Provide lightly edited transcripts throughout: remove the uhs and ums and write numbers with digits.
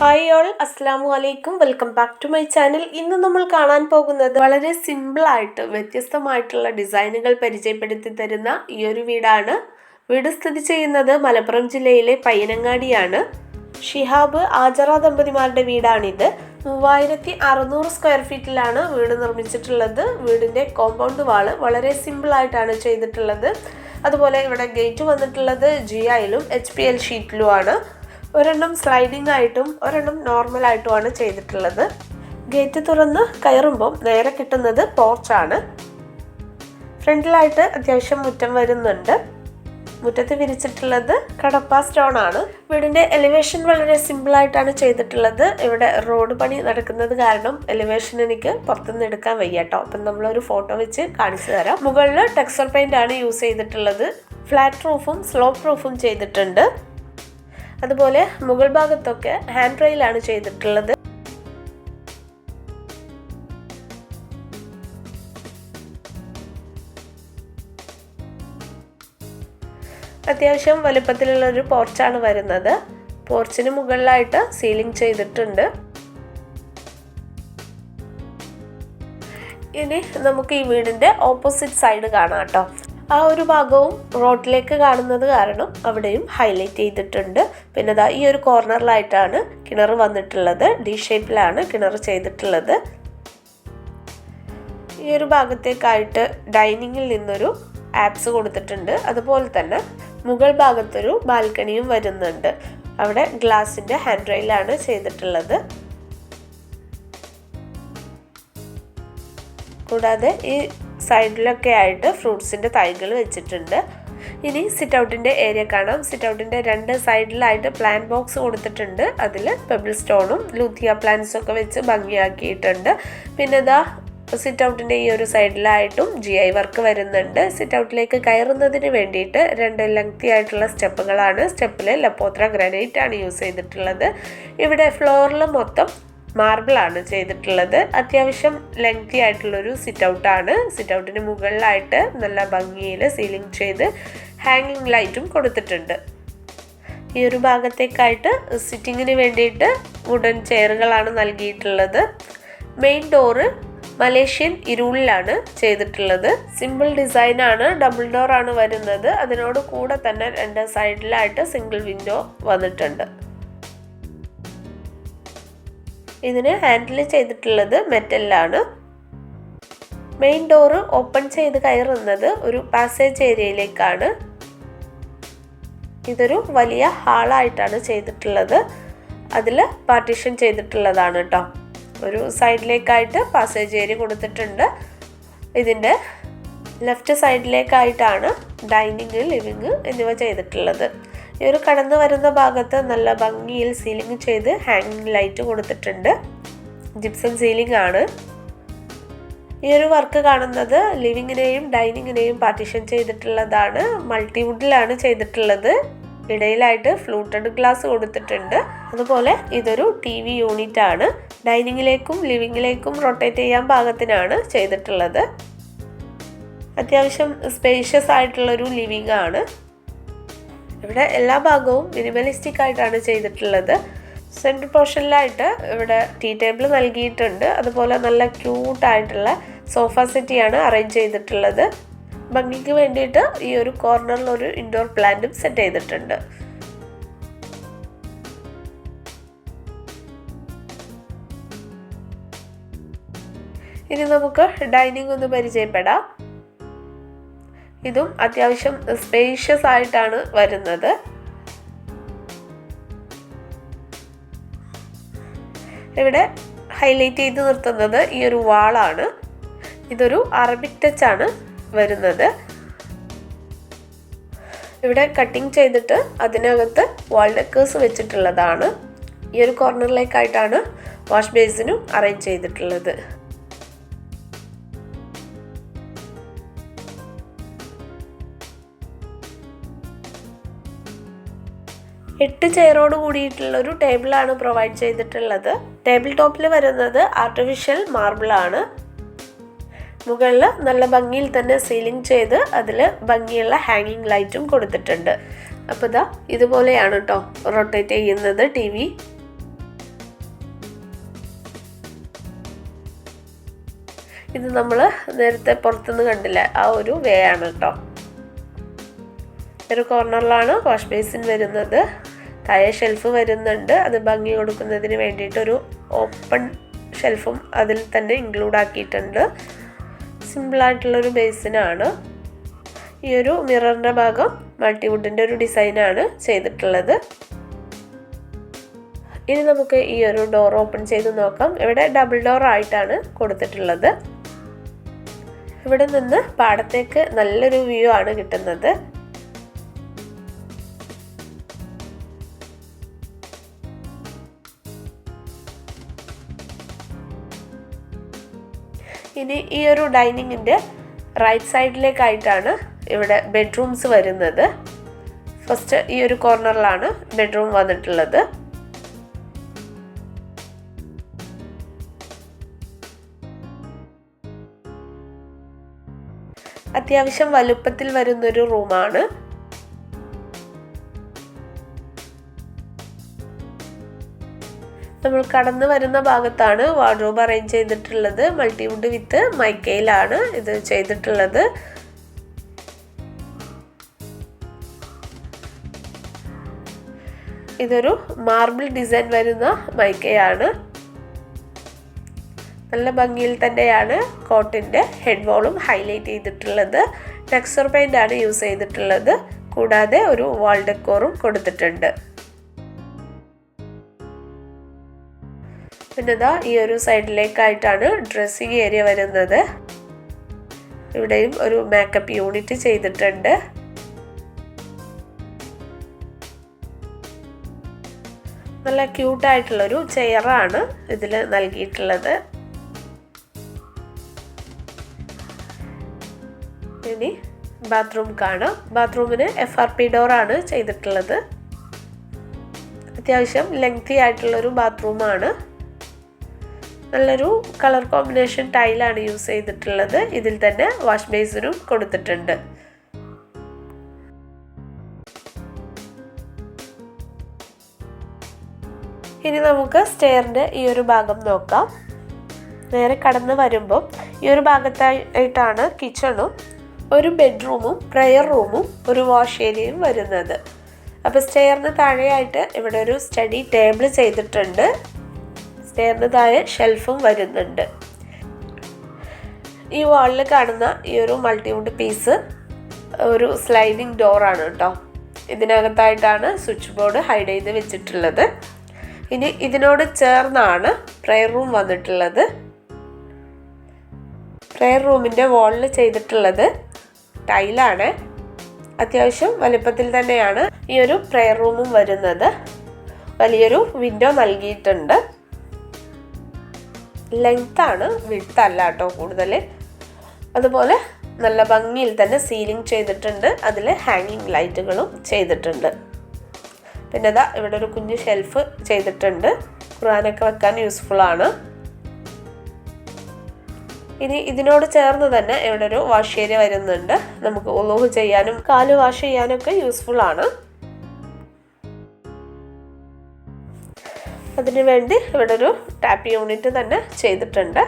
Hi all, അസ്സാമു അലൈക്കും. Welcome back to my channel. ഇന്ന് നമ്മൾ കാണാൻ പോകുന്നത് വളരെ സിമ്പിളായിട്ട് വ്യത്യസ്തമായിട്ടുള്ള ഡിസൈനുകൾ പരിചയപ്പെടുത്തി തരുന്ന ഈ ഒരു വീടാണ്. വീട് സ്ഥിതി ചെയ്യുന്നത് മലപ്പുറം ജില്ലയിലെ പയ്യനങ്ങാടിയാണ്. ഷിഹാബ് ആജറ ദമ്പതിമാരുടെ വീടാണിത്. 3600 സ്ക്വയർ ഫീറ്റിലാണ് വീട് നിർമ്മിച്ചിട്ടുള്ളത്. വീടിൻ്റെ കോമ്പൗണ്ട് വാള് വളരെ സിമ്പിളായിട്ടാണ് ചെയ്തിട്ടുള്ളത്. അതുപോലെ ഇവിടെ ഗേറ്റ് വന്നിട്ടുള്ളത് GIയിലും HPL ഷീറ്റിലുമാണ്. ഒരെണ്ണം സ്ലൈഡിംഗ് ആയിട്ടും ഒരെണ്ണം നോർമലായിട്ടുമാണ് ചെയ്തിട്ടുള്ളത്. ഗേറ്റ് തുറന്ന് കയറുമ്പോൾ നേരെ കിട്ടുന്നത് പോർച്ചാണ്. ഫ്രണ്ടിലായിട്ട് അത്യാവശ്യം മുറ്റം വരുന്നുണ്ട്. മുറ്റത്ത് വിരിച്ചിട്ടുള്ളത് കടപ്പ സ്റ്റോൺ ആണ്. വീടിൻ്റെ എലിവേഷൻ വളരെ സിമ്പിളായിട്ടാണ് ചെയ്തിട്ടുള്ളത്. ഇവിടെ റോഡ് പണി നടക്കുന്നത് കാരണം എലിവേഷൻ എനിക്ക് പുറത്തുനിന്ന് എടുക്കാൻ വയ്യ കേട്ടോ. അപ്പം നമ്മളൊരു ഫോട്ടോ വെച്ച് കാണിച്ചു തരാം. മുകളിൽ ടെക്സ്ചർ പെയിൻ്റ് ആണ് യൂസ് ചെയ്തിട്ടുള്ളത്. ഫ്ലാറ്റ് റൂഫും സ്ലോപ്പ് റൂഫും ചെയ്തിട്ടുണ്ട്. അതുപോലെ മുകൾ ഭാഗത്തൊക്കെ ഹാൻഡ് റെയിലാണ് ചെയ്തിട്ടുള്ളത്. അത്യാവശ്യം വലുപ്പത്തിലുള്ളൊരു പോർച്ചാണ് വരുന്നത്. പോർച്ചിന് മുകളിലായിട്ട് സീലിംഗ് ചെയ്തിട്ടുണ്ട്. ഇനി നമുക്ക് ഈ വീടിൻ്റെ ഓപ്പോസിറ്റ് സൈഡ് കാണാം കേട്ടോ. ആ ഒരു ഭാഗവും റോഡിലേക്ക് കാണുന്നത് കാരണം അവിടെയും ഹൈലൈറ്റ് ചെയ്തിട്ടുണ്ട്. പിന്നെ ദാ ഈ ഒരു കോർണറിലായിട്ടാണ് കിണർ വന്നിട്ടുള്ളത്. D ഷേപ്പിലാണ് കിണർ ചെയ്തിട്ടുള്ളത്. ഈ ഒരു ഭാഗത്തേക്കായിട്ട് ഡൈനിങ്ങിൽ നിന്നൊരു ആപ്സ് കൊടുത്തിട്ടുണ്ട്. അതുപോലെ തന്നെ മുകൾ ഭാഗത്തൊരു ബാൽക്കണിയും വരുന്നുണ്ട്. അവിടെ ഗ്ലാസിൻ്റെ ഹാൻഡ് റെയിലാണ് ചെയ്തിട്ടുള്ളത്. കൂടാതെ ഈ സൈഡിലൊക്കെ ആയിട്ട് ഫ്രൂട്ട്സിൻ്റെ തൈകൾ വെച്ചിട്ടുണ്ട്. ഇനി സിറ്റ് ഔട്ടിൻ്റെ ഏരിയ കാണാം. സിറ്റ് ഔട്ടിൻ്റെ രണ്ട് സൈഡിലായിട്ട് പ്ലാന്റ് ബോക്സ് കൊടുത്തിട്ടുണ്ട്. അതിൽ പെബിൾ സ്റ്റോണും ലൂത്തിയ പ്ലാന്റ്സും ഒക്കെ വെച്ച് ഭംഗിയാക്കിയിട്ടുണ്ട്. പിന്നെ ഇതാ സിറ്റ് ഔട്ടിൻ്റെ ഈ ഒരു സൈഡിലായിട്ടും GI വർക്ക് വരുന്നുണ്ട്. സിറ്റ് ഔട്ടിലേക്ക് കയറുന്നതിന് വേണ്ടിയിട്ട് രണ്ട് ലെങ്തി ആയിട്ടുള്ള സ്റ്റെപ്പുകളാണ്. സ്റ്റെപ്പിൽ ലപ്പോത്ര ഗ്രാനൈറ്റ് ആണ് യൂസ് ചെയ്തിട്ടുള്ളത്. ഇവിടെ ഫ്ലോറിൽ മൊത്തം മാർബിളാണ് ചെയ്തിട്ടുള്ളത്. അത്യാവശ്യം ലെങ്തി ആയിട്ടുള്ളൊരു സിറ്റ് ഔട്ടാണ്. സിറ്റ് ഔട്ടിന് മുകളിലായിട്ട് നല്ല ഭംഗിയിൽ സീലിംഗ് ചെയ്ത് ഹാങ്ങിങ് ലൈറ്റും കൊടുത്തിട്ടുണ്ട്. ഈ ഒരു ഭാഗത്തേക്കായിട്ട് സിറ്റിങ്ങിന് വേണ്ടിയിട്ട് വുഡൻ ചെയറുകളാണ് നൽകിയിട്ടുള്ളത്. മെയിൻ ഡോറ് മലേഷ്യൻ ഇരുളിലാണ് ചെയ്തിട്ടുള്ളത്. സിമ്പിൾ ഡിസൈനാണ്. ഡബിൾ ഡോറാണ് വരുന്നത്. അതിനോട് കൂടെ തന്നെ രണ്ട് സൈഡിലായിട്ട് സിംഗിൾ വിൻഡോ വന്നിട്ടുണ്ട്. ഇതിന് ഹാൻഡിൽ ചെയ്തിട്ടുള്ളത് മെറ്റലിലാണ്. മെയിൻ ഡോറ് ഓപ്പൺ ചെയ്ത് കയറുന്നത് ഒരു പാസേജ് ഏരിയയിലേക്കാണ്. ഇതൊരു വലിയ ഹാളായിട്ടാണ് ചെയ്തിട്ടുള്ളത്. അതിൽ പാർട്ടീഷൻ ചെയ്തിട്ടുള്ളതാണ് കേട്ടോ. ഒരു സൈഡിലേക്കായിട്ട് പാസേജ് ഏരിയ കൊടുത്തിട്ടുണ്ട്. ഇതിൻ്റെ ലെഫ്റ്റ് സൈഡിലേക്കായിട്ടാണ് ഡൈനിങ്, ലിവിങ് എന്നിവ ചെയ്തിട്ടുള്ളത്. ഈ ഒരു കടന്നു വരുന്ന ഭാഗത്ത് നല്ല ഭംഗിയിൽ സീലിംഗ് ചെയ്ത് ഹാങ്ങിങ് ലൈറ്റ് കൊടുത്തിട്ടുണ്ട്. ജിപ്സം സീലിംഗ് ആണ്. ഈ ഒരു വർക്ക് കാണുന്നത് ലിവിങ്ങിനെയും ഡൈനിങ്ങിനെയും പാർട്ടീഷൻ ചെയ്തിട്ടുള്ളതാണ്. മൾട്ടിവുഡിലാണ് ചെയ്തിട്ടുള്ളത്. ഇടയിലായിട്ട് ഫ്ലൂട്ടഡ് ഗ്ലാസ് കൊടുത്തിട്ടുണ്ട്. അതുപോലെ ഇതൊരു TV യൂണിറ്റ് ആണ്. ഡൈനിങ്ങിലേക്കും ലിവിങ്ങിലേക്കും റൊട്ടേറ്റ് ചെയ്യാൻ പാകത്തിനാണ് ചെയ്തിട്ടുള്ളത്. അത്യാവശ്യം സ്പേഷ്യസ് ആയിട്ടുള്ളൊരു ലിവിങ് ആണ്. ഇവിടെ എല്ലാ ഭാഗവും മിനിമലിസ്റ്റിക് ആയിട്ടാണ് ചെയ്തിട്ടുള്ളത്. സെൻട്രൽ പോർഷനിലായിട്ട് ഇവിടെ ടീ ടേബിൾ നൽകിയിട്ടുണ്ട്. അതുപോലെ നല്ല ക്യൂട്ടായിട്ടുള്ള സോഫ സെറ്റിയാണ് അറേഞ്ച് ചെയ്തിട്ടുള്ളത്. ഭംഗിക്ക് വേണ്ടിയിട്ട് ഈ ഒരു കോർണറിൽ ഒരു ഇൻഡോർ പ്ലാന്റും സെറ്റ് ചെയ്തിട്ടുണ്ട്. ഇനി നമുക്ക് ഡൈനിങ് ഒന്ന് പരിചയപ്പെടാം. ഇതും അത്യാവശ്യം സ്പേഷ്യസ് ആയിട്ടാണ് വരുന്നത്. ഇവിടെ ഹൈലൈറ്റ് ചെയ്ത് നിർത്തുന്നത് ഈ ഒരു വാളാണ്. ഇതൊരു അറബിക് ടച്ച് ആണ് വരുന്നത്. ഇവിടെ കട്ടിങ് ചെയ്തിട്ട് അതിനകത്ത് വാൾ ഡെക്കേഴ്സ് വെച്ചിട്ടുള്ളതാണ്. ഈ ഒരു കോർണറിലേക്കായിട്ടാണ് വാഷ് ബേസിനും അറേഞ്ച് ചെയ്തിട്ടുള്ളത്. 8 ചെയറോട് കൂടിയിട്ടുള്ളൊരു ടേബിളാണ് പ്രൊവൈഡ് ചെയ്തിട്ടുള്ളത്. ടേബിൾ ടോപ്പിൽ വരുന്നത് ആർട്ടിഫിഷ്യൽ മാർബിളാണ്. മുകളിൽ നല്ല ഭംഗിയിൽ തന്നെ സീലിംഗ് ചെയ്ത് അതിൽ ഭംഗിയുള്ള ഹാങ്ങിങ് ലൈറ്റും കൊടുത്തിട്ടുണ്ട്. അപ്പോൾ ഇതുപോലെയാണ് കേട്ടോ റൊട്ടേറ്റ് ചെയ്യുന്നത് TV. ഇത് നമ്മൾ നേരത്തെ പുറത്തുനിന്ന് കണ്ടില്ല ആ ഒരു വേ ആണ് കേട്ടോ. ഒരു കോർണറിലാണ് വാഷ് ബേസിൻ വരുന്നത്. താഴെ ഷെൽഫ് വരുന്നുണ്ട്. അത് ഭംഗി കൊടുക്കുന്നതിന് വേണ്ടിയിട്ടൊരു ഓപ്പൺ ഷെൽഫും അതിൽ തന്നെ ഇൻക്ലൂഡ് ആക്കിയിട്ടുണ്ട്. സിമ്പിളായിട്ടുള്ളൊരു ബേസിനാണ്. ഈ ഒരു മിററിൻ്റെ ഭാഗം മൾട്ടിവുഡിൻ്റെ ഒരു ഡിസൈനാണ് ചെയ്തിട്ടുള്ളത്. ഇനി നമുക്ക് ഈ ഒരു ഡോർ ഓപ്പൺ ചെയ്ത് നോക്കാം. ഇവിടെ ഡബിൾ ഡോർ ആയിട്ടാണ് കൊടുത്തിട്ടുള്ളത്. ഇവിടെ നിന്ന് പാടത്തേക്ക് നല്ലൊരു വ്യൂ ആണ് കിട്ടുന്നത്. ഇനി ഈ ഒരു ഡൈനിങ്ങിൻ്റെ റൈറ്റ് സൈഡിലേക്കായിട്ടാണ് ഇവിടെ ബെഡ്റൂംസ് വരുന്നത്. ഫസ്റ്റ് ഈ ഒരു കോർണറിലാണ് ബെഡ്റൂം വന്നിട്ടുള്ളത്. അത്യാവശ്യം വലുപ്പത്തിൽ വരുന്നൊരു റൂമാണ്. നമ്മൾ കടന്നു വരുന്ന ഭാഗത്താണ് വാർഡ്രോബ് അറേഞ്ച് ചെയ്തിട്ടുള്ളത്. മൾട്ടിവുഡ് വിത്ത് മൈക്കയിലാണ് ഇത് ചെയ്തിട്ടുള്ളത്. ഇതൊരു മാർബിൾ ഡിസൈൻ വരുന്ന മൈക്കയാണ്. നല്ല ഭംഗിയിൽ തന്നെയാണ് കോട്ടിൻ്റെ ഹെഡ് വോളും ഹൈലൈറ്റ് ചെയ്തിട്ടുള്ളത്. ടെക്സ്ചർ പെയിൻ്റ് ആണ് യൂസ് ചെയ്തിട്ടുള്ളത്. കൂടാതെ ഒരു വാൾ ഡെക്കോറും കൊടുത്തിട്ടുണ്ട്. പിന്നെ ഇതാ ഈ ഒരു സൈഡിലേക്കായിട്ടാണ് ഡ്രസ്സിങ് ഏരിയ വരുന്നത്. ഇവിടെയും ഒരു മേക്കപ്പ് യൂണിറ്റ് ചെയ്തിട്ടുണ്ട്. നല്ല ക്യൂട്ടായിട്ടുള്ളൊരു ചെയറാണ് ഇതിൽ നൽകിയിട്ടുള്ളത്. ഇനി ബാത്റൂം കാണാം. ബാത്റൂമിന് FRP ഡോറാണ് ചെയ്തിട്ടുള്ളത്. അത്യാവശ്യം ലെങ്തി ആയിട്ടുള്ളൊരു ബാത്റൂമാണ്. നല്ലൊരു കളർ കോമ്പിനേഷൻ ടൈലാണ് യൂസ് ചെയ്തിട്ടുള്ളത്. ഇതിൽ തന്നെ വാഷ് ബേസിനും കൊടുത്തിട്ടുണ്ട്. ഇനി നമുക്ക് സ്റ്റെയറിൻ്റെ ഈ ഒരു ഭാഗം നോക്കാം. നേരെ കടന്ന് വരുമ്പോൾ ഈ ഒരു ഭാഗത്തായിട്ടാണ് കിച്ചണും ഒരു ബെഡ്റൂമും പ്രെയർ റൂമും ഒരു വാഷ് ഏരിയയും വരുന്നത്. അപ്പോൾ സ്റ്റെയറിന് താഴെയായിട്ട് ഇവിടെ ഒരു സ്റ്റഡി ടേബിൾ ചെയ്തിട്ടുണ്ട്. സ്റ്റെയറിന് താഴെ ഷെൽഫും വരുന്നുണ്ട്. ഈ വാളിൽ കാണുന്ന ഈ ഒരു മൾട്ടിവുഡ് പീസ് ഒരു സ്ലൈഡിങ് ഡോറാണ് കേട്ടോ. ഇതിനകത്തായിട്ടാണ് സ്വിച്ച് ബോർഡ് ഹൈഡ് ചെയ്ത് വെച്ചിട്ടുള്ളത്. ഇനി ഇതിനോട് ചേർന്നാണ് പ്രെയർ റൂം വന്നിട്ടുള്ളത്. പ്രെയർ റൂമിൻ്റെ വാളിൽ ചെയ്തിട്ടുള്ളത് ടൈലാണ്. അത്യാവശ്യം വലുപ്പത്തിൽ തന്നെയാണ് ഈ ഒരു പ്രെയർ റൂമും വരുന്നത്. വലിയൊരു വിൻഡോ നൽകിയിട്ടുണ്ട്. ലെങ്താണ്, വിഡ്ത്ത് അല്ല കേട്ടോ കൂടുതൽ. അതുപോലെ നല്ല ഭംഗിയിൽ തന്നെ സീലിംഗ് ചെയ്തിട്ടുണ്ട്. അതിൽ ഹാങ്ങിങ് ലൈറ്റുകളും ചെയ്തിട്ടുണ്ട്. പിന്നെ ഇതാ ഇവിടെ ഒരു കുഞ്ഞു ഷെൽഫ് ചെയ്തിട്ടുണ്ട്. ഖുർആനൊക്കെ വെക്കാൻ യൂസ്ഫുള്ളാണ്. ഇനി ഇതിനോട് ചേർന്ന് തന്നെ ഇവിടെ ഒരു വാഷ് ഏരിയ വരുന്നുണ്ട്. നമുക്ക് ഉളൂഹ് ചെയ്യാനും കാല് വാഷ് ചെയ്യാനൊക്കെ യൂസ്ഫുള്ളാണ്. അതിനു വേണ്ടി ഇവിടെ ഒരു ടാപ്പ് യൂണിറ്റ് തന്നെ ചെയ്തിട്ടുണ്ട്.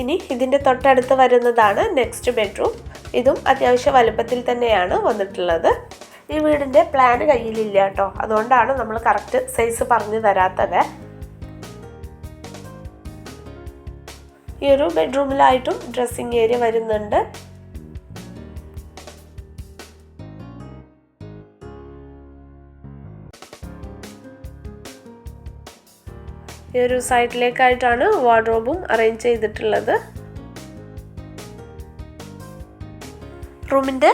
ഇനി ഇതിൻ്റെ തൊട്ടടുത്ത് വരുന്നതാണ് നെക്സ്റ്റ് ബെഡ്റൂം. ഇതും അത്യാവശ്യം വലുപ്പത്തിൽ തന്നെയാണ് വന്നിട്ടുള്ളത്. ഈ വീടിൻ്റെ പ്ലാൻ കയ്യിലില്ല കേട്ടോ. അതുകൊണ്ടാണ് നമ്മൾ കറക്റ്റ് സൈസ് പറഞ്ഞു തരാത്തത്. ഈ ഒരു ബെഡ്റൂമിലായിട്ടും ഡ്രസ്സിങ് ഏരിയ വരുന്നുണ്ട്. ഈ ഒരു സൈഡിലേക്കായിട്ടാണ് വാർഡ്രോബും അറേഞ്ച് ചെയ്തിട്ടുള്ളത്. റൂമിൻ്റെ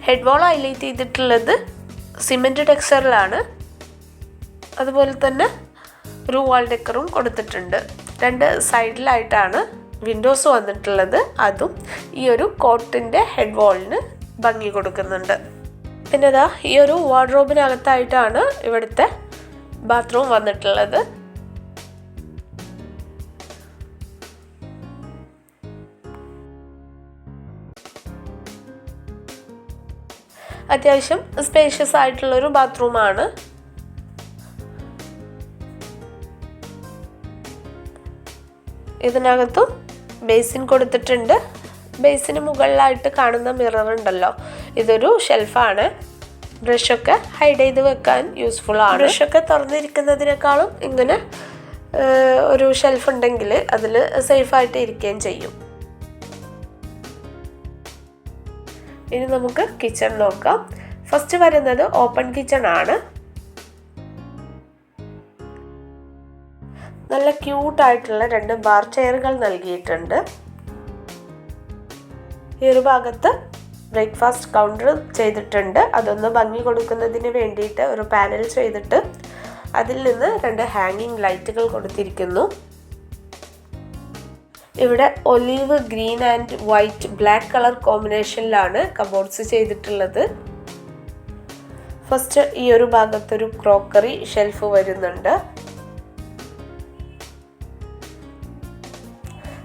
ഹെഡ് വാൾ ഹൈലൈറ്റ് ചെയ്തിട്ടുള്ളത് സിമെൻറ്റ് ടെക്സ്ചറിലാണ്. അതുപോലെ തന്നെ ഒരു വാൾ ഡെക്കറും കൊടുത്തിട്ടുണ്ട്. രണ്ട് സൈഡിലായിട്ടാണ് വിൻഡോസ് വന്നിട്ടുള്ളത്. അതും ഈ ഒരു കോട്ടിൻ്റെ ഹെഡ് വാളിന് ഭംഗി കൊടുക്കുന്നുണ്ട്. പിന്നെ ഇതാ ഈ ഒരു വാർഡ്രോബിനകത്തായിട്ടാണ് ഇവിടുത്തെ ബാത്റൂം വന്നിട്ടുള്ളത്. അത്യാവശ്യം സ്പേഷ്യസ് ആയിട്ടുള്ളൊരു ബാത്റൂമാണ്. ഇതിനകത്തും ബേസിൻ കൊടുത്തിട്ടുണ്ട്. ബേസിന് മുകളിലായിട്ട് കാണുന്ന മിറർ ഉണ്ടല്ലോ, ഇതൊരു ഷെൽഫാണ്. ബ്രഷൊക്കെ ഹൈഡ് ചെയ്ത് വെക്കാൻ യൂസ്ഫുൾ ആണ്. ബ്രഷൊക്കെ തുറന്നിരിക്കുന്നതിനേക്കാളും ഇങ്ങനെ ഒരു ഷെൽഫ് ഉണ്ടെങ്കിൽ അതിൽ സേഫായിട്ട് ഇരിക്കുകയും ചെയ്യും. ഇനി നമുക്ക് കിച്ചൺ നോക്കാം. ഫസ്റ്റ് വരുന്നത് ഓപ്പൺ കിച്ചൺ ആണ്. നല്ല ക്യൂട്ടായിട്ടുള്ള 2 ബാർ ചെയറുകൾ നൽകിയിട്ടുണ്ട്. ഈ ഒരു ഭാഗത്ത് ബ്രേക്ക്ഫാസ്റ്റ് കൗണ്ടർ ചെയ്തിട്ടുണ്ട്. അതൊന്ന് ഭംഗി കൊടുക്കുന്നതിന് വേണ്ടിയിട്ട് ഒരു പാനൽ ചെയ്തിട്ട് അതിൽ നിന്ന് 2 ഹാങ്ങിങ് ലൈറ്റുകൾ കൊടുത്തിരിക്കുന്നു. ഇവിടെ olive green and white black colour കോമ്പിനേഷനിലാണ് കബോർഡ്സ് ചെയ്തിട്ടുള്ളത്. ഫസ്റ്റ് ഈ ഒരു ഭാഗത്തൊരു ക്രോക്കറി ഷെൽഫ് വരുന്നുണ്ട്.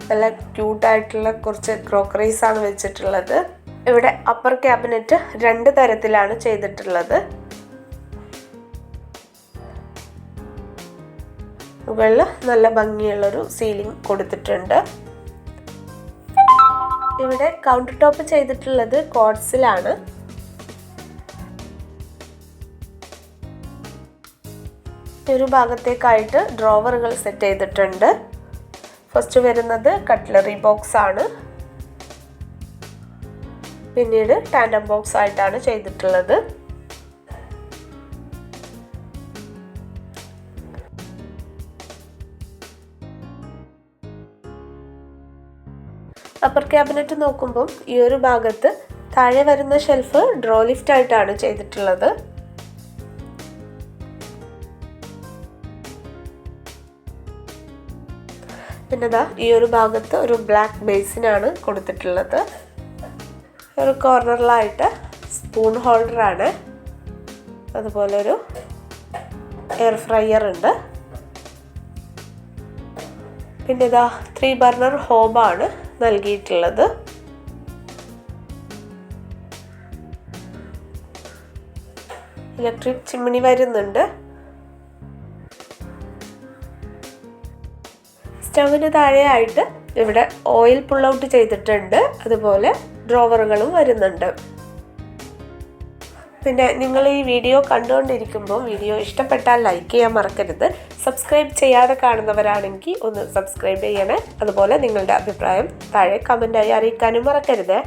നല്ല ക്യൂട്ടായിട്ടുള്ള കുറച്ച് ക്രോക്കറീസ് ആണ് വെച്ചിട്ടുള്ളത്. ഇവിടെ അപ്പർ ക്യാബിനറ്റ് 2 തരത്തിലാണ് ചെയ്തിട്ടുള്ളത്. മുകളിൽ നല്ല ഭംഗിയുള്ളൊരു സീലിംഗ് കൊടുത്തിട്ടുണ്ട്. ഇവിടെ കൗണ്ടർ ടോപ്പ് ചെയ്തിട്ടുള്ളത് ക്വാർട്സിലാണ്. ഒരു ഭാഗത്തേക്കായിട്ട് ഡ്രോവറുകൾ സെറ്റ് ചെയ്തിട്ടുണ്ട്. ഫസ്റ്റ് വരുന്നത് കട്ട്ലറി ബോക്സ് ആണ്. പിന്നീട് ടാൻഡം ബോക്സ് ആയിട്ടാണ് ചെയ്തിട്ടുള്ളത്. അപ്പർ ക്യാബിനറ്റ് നോക്കുമ്പോൾ ഈ ഒരു ഭാഗത്ത് താഴെ വരുന്ന ഷെൽഫ് ഡ്രോ ലിഫ്റ്റ് ആയിട്ടാണ് ചെയ്തിട്ടുള്ളത്. പിന്നെ ഈ ഒരു ഭാഗത്ത് ഒരു ബ്ലാക്ക് ബേസിനാണ് കൊടുത്തിട്ടുള്ളത്. ഒരു കോർണറിലായിട്ട് സ്പൂൺ ഹോൾഡറാണ്. അതുപോലെ ഒരു എയർ ഫ്രയർ ഉണ്ട്. പിന്നെ 3 ബർണർ ഹോബാണ് നൽകിയിട്ടുള്ളത്. ഇലക്ട്രിക് ചിമ്മിണി വരുന്നുണ്ട്. സ്റ്റവിന് താഴെയായിട്ട് ഇവിടെ ഓയിൽ പുൾ ഔട്ട് ചെയ്തിട്ടുണ്ട്. അതുപോലെ ഡ്രോവറുകളും വരുന്നുണ്ട്. പിന്നെ നിങ്ങൾ ഈ വീഡിയോ കണ്ടുകൊണ്ടിരിക്കുമ്പോൾ വീഡിയോ ഇഷ്ടപ്പെട്ടാൽ ലൈക്ക് ചെയ്യാൻ മറക്കരുത്. സബ്സ്ക്രൈബ് ചെയ്യാതെ കാണുന്നവരാണെങ്കിൽ ഒന്ന് സബ്സ്ക്രൈബ് ചെയ്യണേ. അതുപോലെ നിങ്ങളുടെ അഭിപ്രായം താഴെ കമൻ്റായി അറിയിക്കാനും മറക്കരുത്.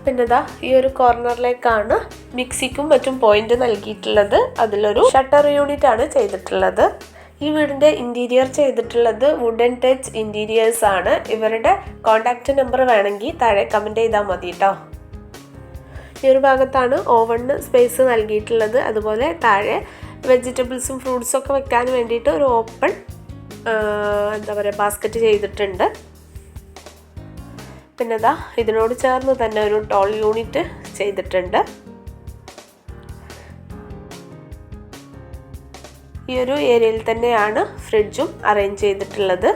പിന്നെ ഈ ഒരു കോർണറിലേക്കാണ് മിക്സിക്കും മറ്റും പോയിന്റ് നൽകിയിട്ടുള്ളത്. അതിലൊരു ഷട്ടർ യൂണിറ്റ് ആണ് ചെയ്തിട്ടുള്ളത്. ഈ വീടിൻ്റെ ഇൻറ്റീരിയർ ചെയ്തിട്ടുള്ളത് വുഡൻ ടച്ച് ഇൻറ്റീരിയേഴ്സ് ആണ്. ഇവരുടെ കോൺടാക്റ്റ് നമ്പർ വേണമെങ്കിൽ താഴെ കമൻറ്റ് ചെയ്താൽ മതി കേട്ടോ. ഈ ഒരു ഭാഗത്താണ് ഓവണിന് സ്പേസ് നൽകിയിട്ടുള്ളത്. അതുപോലെ താഴെ വെജിറ്റബിൾസും ഫ്രൂട്ട്സും ഒക്കെ വെക്കാൻ വേണ്ടിയിട്ട് ഒരു ഓപ്പൺ ബാസ്ക്കറ്റ് ചെയ്തിട്ടുണ്ട്. പിന്നെ ഇതിനോട് ചേർന്ന് തന്നെ ഒരു ടോൾ യൂണിറ്റ് ചെയ്തിട്ടുണ്ട്. ഈ ഒരു ഏരിയയിൽ തന്നെയാണ് ഫ്രിഡ്ജും അറേഞ്ച് ചെയ്തിട്ടുള്ളത്.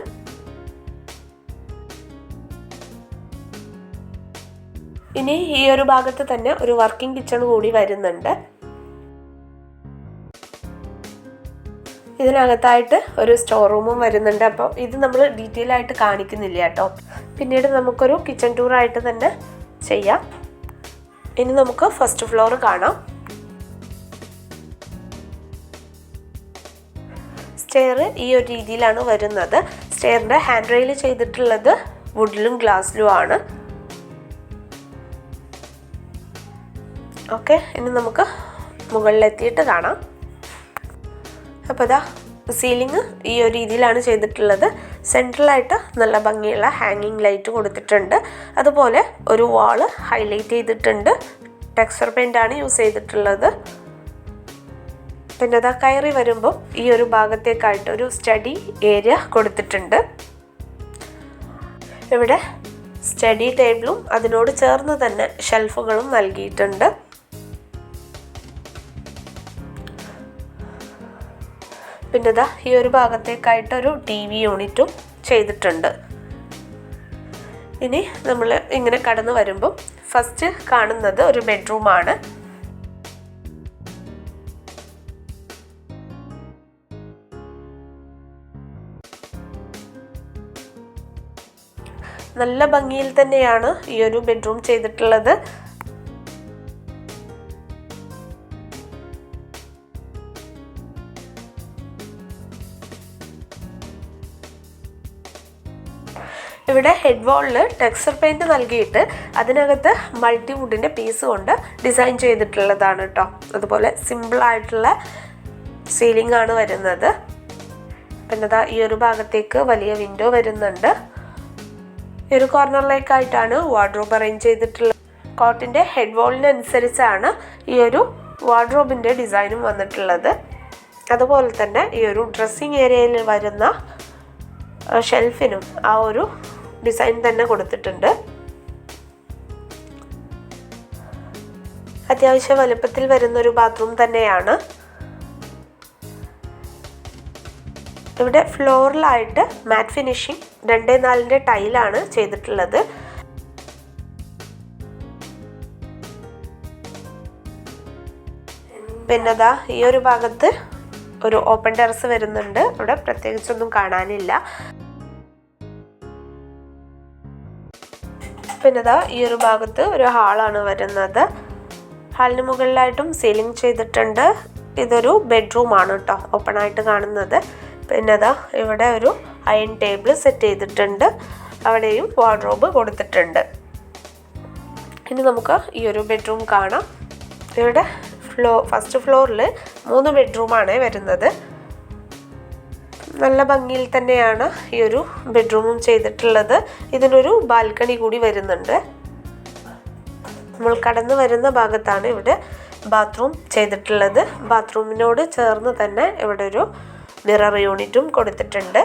ഇനി ഈ ഒരു ഭാഗത്ത് തന്നെ ഒരു വർക്കിംഗ് കിച്ചൺ കൂടി വരുന്നുണ്ട്. ഇതിനകത്തായിട്ട് ഒരു സ്റ്റോർ റൂമും വരുന്നുണ്ട്. അപ്പോൾ ഇത് നമ്മൾ ഡീറ്റെയിൽ ആയിട്ട് കാണിക്കുന്നില്ല കേട്ടോ. പിന്നീട് നമുക്കൊരു കിച്ചൺ ടൂറായിട്ട് തന്നെ ചെയ്യാം. ഇനി നമുക്ക് ഫസ്റ്റ് ഫ്ലോർ കാണാം. സ്റ്റെയർ ഈ ഒരു രീതിയിലാണ് വരുന്നത്. സ്റ്റെയറിൻ്റെ ഹാൻഡ് റെയിൽ ചെയ്തിട്ടുള്ളത് വുഡിലും ഗ്ലാസ്സിലും ആണ്. ഓക്കെ, ഇനി നമുക്ക് മുകളിലെത്തിയിട്ട് കാണാം. അപ്പോൾ സീലിംഗ് ഈ ഒരു രീതിയിലാണ് ചെയ്തിട്ടുള്ളത്. സെൻട്രലായിട്ട് നല്ല ഭംഗിയുള്ള ഹാങ്ങിങ് ലൈറ്റ് കൊടുത്തിട്ടുണ്ട്. അതുപോലെ ഒരു വാള് ഹൈലൈറ്റ് ചെയ്തിട്ടുണ്ട്. ടെക്സ്ചർ പെയിൻ്റ് ആണ് യൂസ് ചെയ്തിട്ടുള്ളത്. പിന്നെ കയറി വരുമ്പോൾ ഈ ഒരു ഭാഗത്തേക്കായിട്ട് ഒരു സ്റ്റഡി ഏരിയ കൊടുത്തിട്ടുണ്ട്. ഇവിടെ സ്റ്റഡി ടേബിളും അതിനോട് ചേർന്ന് തന്നെ ഷെൽഫുകളും നൽകിയിട്ടുണ്ട്. പിന്നെ ഈ ഒരു ഭാഗത്തേക്കായിട്ടൊരു TV യൂണിറ്റും ചെയ്തിട്ടുണ്ട്. ഇനി നമ്മൾ ഇങ്ങനെ കടന്നു വരുമ്പോൾ ഫസ്റ്റ് കാണുന്നത് ഒരു ബെഡ്റൂമാണ്. നല്ല ഭംഗിയിൽ തന്നെയാണ് ഈ ഒരു ബെഡ്റൂം ചെയ്തിട്ടുള്ളത്. ഇവിടെ ഹെഡ് വാളിൽ ടെക്സ്ചർ പെയിൻറ് നൽകിയിട്ട് അതിനകത്ത് മൾട്ടിവുഡിൻ്റെ പീസ് കൊണ്ട് ഡിസൈൻ ചെയ്തിട്ടുള്ളതാണ് കേട്ടോ. അതുപോലെ സിമ്പിളായിട്ടുള്ള സീലിംഗ് ആണ് വരുന്നത്. പിന്നെ ദാ ഈ ഒരു ഭാഗത്തേക്ക് വലിയ വിൻഡോ വരുന്നുണ്ട്. ഈ ഒരു കോർണറിലേക്കായിട്ടാണ് വാർഡ്രോബ് അറേഞ്ച് ചെയ്തിട്ടുള്ളത്. കോട്ടിൻ്റെ ഹെഡ് വാളിനനുസരിച്ചാണ് ഈ ഒരു വാർഡ്രോബിൻ്റെ ഡിസൈനും വന്നിട്ടുള്ളത്. അതുപോലെ തന്നെ ഈ ഒരു ഡ്രസ്സിങ് ഏരിയയിൽ വരുന്ന ഷെൽഫിനും ആ ഒരു ഡിസൈൻ തന്നെ കൊടുത്തിട്ടുണ്ട്. അത്യാവശ്യം വലുപ്പത്തിൽ വരുന്നൊരു ബാത്റൂം തന്നെയാണ്. ഇവിടെ ഫ്ലോറിലായിട്ട് മാറ്റ് ഫിനിഷിംഗ് 2x4 ടൈലാണ് ചെയ്തിട്ടുള്ളത്. പിന്നെ ദാ ഈ ഒരു ഭാഗത്ത് ഒരു ഓപ്പൺ ടെറസ് വരുന്നുണ്ട്. ഇവിടെ പ്രത്യേകിച്ചൊന്നും കാണാനില്ല. പിന്നെ ദാ ഈ ഒരു ഭാഗത്ത് ഒരു ഹാളാണ് വരുന്നത്. ഹാളിന് മുകളിലായിട്ടും സീലിംഗ് ചെയ്തിട്ടുണ്ട്. ഇതൊരു ബെഡ്റൂമാണ് കേട്ടോ ഓപ്പൺ ആയിട്ട് കാണുന്നത്. പിന്നെ ദാ ഇവിടെ ഒരു അയൺ ടേബിൾ സെറ്റ് ചെയ്തിട്ടുണ്ട്. അവിടെയും വാർഡ്രോബ് കൊടുത്തിട്ടുണ്ട്. ഇനി നമുക്ക് ഈ ഒരു ബെഡ്റൂം കാണാം. ഇവിടെ ഫസ്റ്റ് ഫ്ലോറിൽ 3 ബെഡ്റൂമാണ് വരുന്നത്. നല്ല ഭംഗിയിൽ തന്നെയാണ് ഈ ഒരു ബെഡ്റൂമും ചെയ്തിട്ടുള്ളത്. ഇതിനൊരു ബാൽക്കണി കൂടി വരുന്നുണ്ട്. നമ്മൾ കടന്നു വരുന്ന ഭാഗത്താണ് ഇവിടെ ബാത്റൂം ചെയ്തിട്ടുള്ളത്. ബാത്റൂമിനോട് ചേർന്ന് തന്നെ ഇവിടെ ഒരു മിറർ യൂണിറ്റും കൊടുത്തിട്ടുണ്ട്.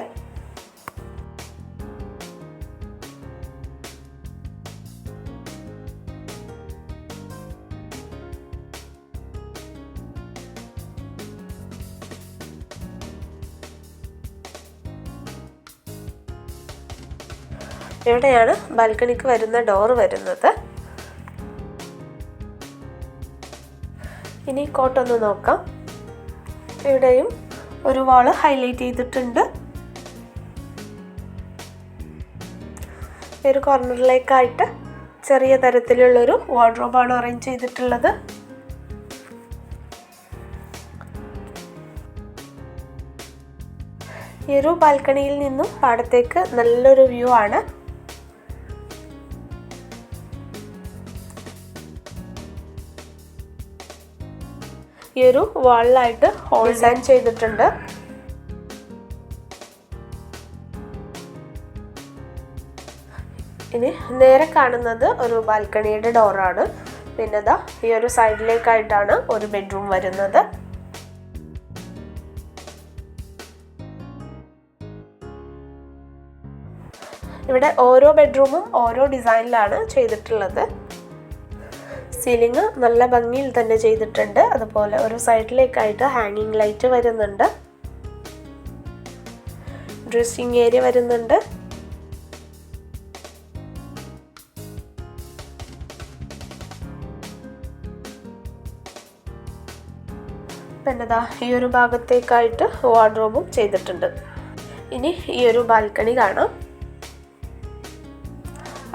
ഇവിടെയാണ് ബാൽക്കണിക്ക് വരുന്ന ഡോർ വരുന്നത്. ഇനി കോട്ടൊന്ന് നോക്കാം. ഇവിടെയും ഒരു വാള് ഹൈലൈറ്റ് ചെയ്തിട്ടുണ്ട്. ഒരു കോർണറിലേക്കായിട്ട് ചെറിയ തരത്തിലുള്ളൊരു വാർഡ്രോബാണ് അറേഞ്ച് ചെയ്തിട്ടുള്ളത്. ഈ ഒരു ബാൽക്കണിയിൽ നിന്നും പാടത്തേക്ക് നല്ലൊരു വ്യൂ ആണ്. ഈ ഒരു വാളിലായിട്ട് ഹോൾ ഡിസൈൻ ചെയ്തിട്ടുണ്ട്. ഇനി നേരെ കാണുന്നത് ഒരു ബാൽക്കണിയുടെ ഡോറാണ്. പിന്നെ ദാ ഈ ഒരു സൈഡിലേക്കായിട്ടാണ് ഒരു ബെഡ്റൂം വരുന്നത്. ഇവിടെ ഓരോ ബെഡ്റൂമും ഓരോ ഡിസൈനിലാണ് ചെയ്തിട്ടുള്ളത്. സീലിംഗ് നല്ല ഭംഗിയിൽ തന്നെ ചെയ്തിട്ടുണ്ട്. അതുപോലെ ഒരു സൈഡിലേക്കായിട്ട് ഹാങ്ങിങ് ലൈറ്റ് വരുന്നുണ്ട്. ഡ്രസ്സിങ് ഏരിയ വരുന്നുണ്ട്. പിന്നെ ദാ ഈ ഒരു ഭാഗത്തേക്കായിട്ട് വാർഡ്രോബും ചെയ്തിട്ടുണ്ട്. ഇനി ഈ ഒരു ബാൽക്കണി കാണാം.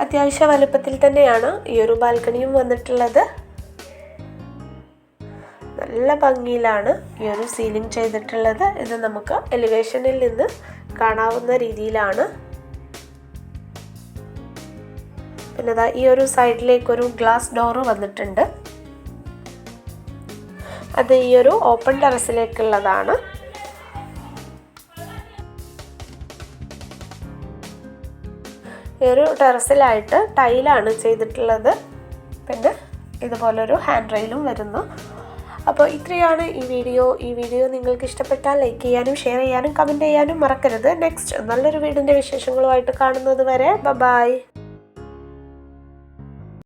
അത്യാവശ്യ വലുപ്പത്തിൽ തന്നെയാണ് ഈ ഒരു ബാൽക്കണിയും വന്നിട്ടുള്ളത്. നല്ല ഭംഗിയിലാണ് ഈ ഒരു സീലിംഗ് ചെയ്തിട്ടുള്ളത്. ഇത് നമുക്ക് എലിവേഷനിൽ നിന്ന് കാണാവുന്ന രീതിയിലാണ്. പിന്നെ ദാ ഈ ഒരു സൈഡിലേക്കൊരു ഗ്ലാസ് ഡോറ് വന്നിട്ടുണ്ട്. അത് ഈ ഒരു ഓപ്പൺ ടെറസിലേക്കുള്ളതാണ്. ഈ ഒരു ടെറസിലായിട്ട് ടൈലാണ് ചെയ്തിട്ടുള്ളത്. പിന്നെ ഇതുപോലൊരു ഹാൻഡ് റെയിലും വരുന്നു. അപ്പോൾ ഇത്രയാണ് ഈ വീഡിയോ നിങ്ങൾക്ക് ഇഷ്ടപ്പെട്ടാൽ ലൈക്ക് ചെയ്യാനും ഷെയർ ചെയ്യാനും കമൻറ്റ് ചെയ്യാനും മറക്കരുത്. നെക്സ്റ്റ് നല്ലൊരു വീടിൻ്റെ വിശേഷങ്ങളുമായിട്ട് കാണുന്നത് വരെ ബൈ.